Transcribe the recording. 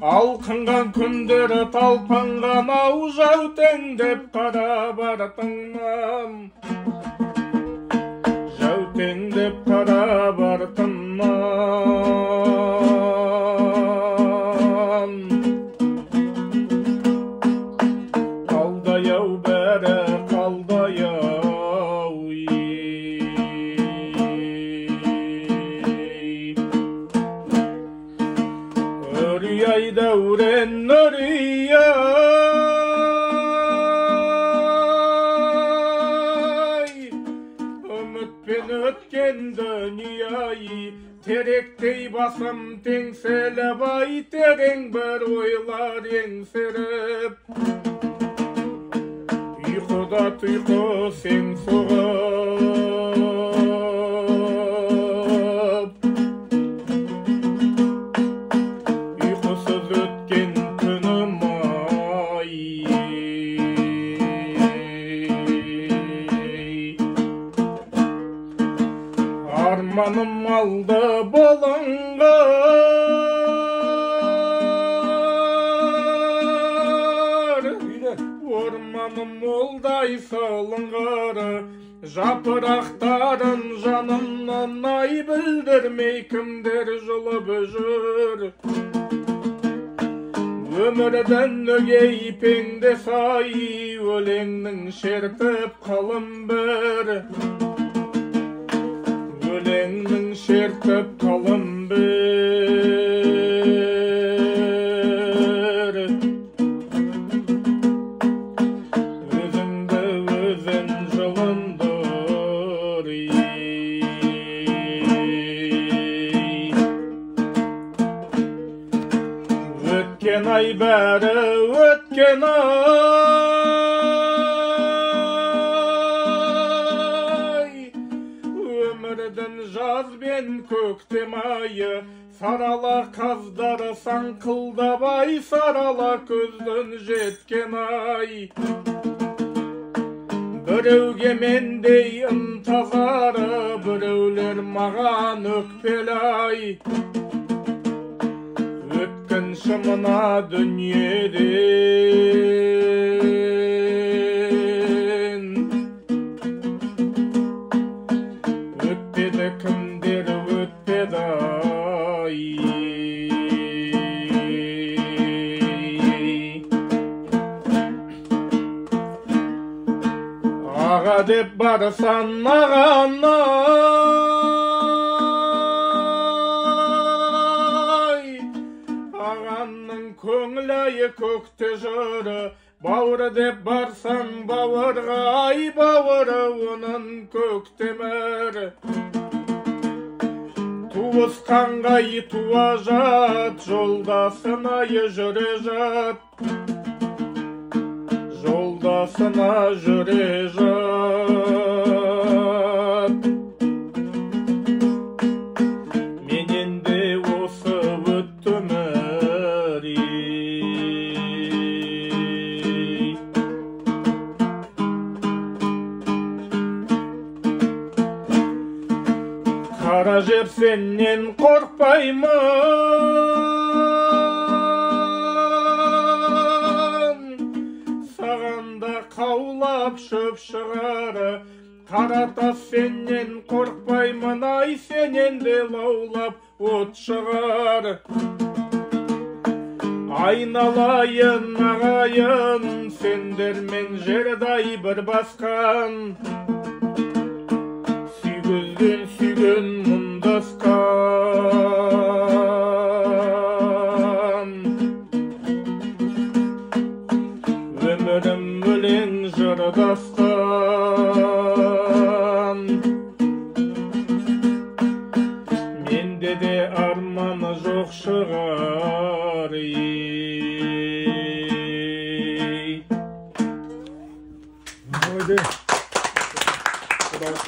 Алқынған күндері талпанған ау жәутеңдеп қара бартыннан, жәутеңдеп қара бартыннан. Қалдай-ау бәрі қалдай-ау, Үрей дәурен үрей, үмітпен өткен дүние-ай, теректей басым теңселіп ай, терең бір ойлар еңсеріп, ұйқыда тұйқы сен соғып, ұйқысыз өткен күнім ай. Арманым алды болыңғыр, орманым молдай сылыңғыр, жапырақтарын жанымнан ай білдірмей кімдер жұлып жүр. Өмірдің өгей пеңдес ай, өлеңнің шертіп қалым бір, өлеңнің шертіп қалым бір. Өзіңді өзің жылындыр, өткен ай бәрі өткен ай, өмірдің жаз бен көктем айы, сарала қаздары саңқылдабай, сарала көздің жеткен ай. Біреуге мендей ынтазары, біреулер маған өкпелі ай. Өткінші мына дүниеден, өтпеді кімдер өтпеді ай. Аға деп барсан ағанай, ағанның көңілі көкте жүрі, бауыр деп барсан бауырға ай, бауыры оның көктемір. Туысқанға туа жат, жолдасына жүре жат, жолдасына жүре жат. Менен де осы өтті өмір, қара жер сенен қорқпаймын, сағанда қаулап шөп шығары, қара тас сенен қорқпаймын ай, сенен де лаулап от шығар. Айналайын ағайын, сендермен жердай бір басқан, сүйгізден сүйген мұндасқан. Өмірім өлең жырдасқан, менде де арманы жоқ шығар. Құдалық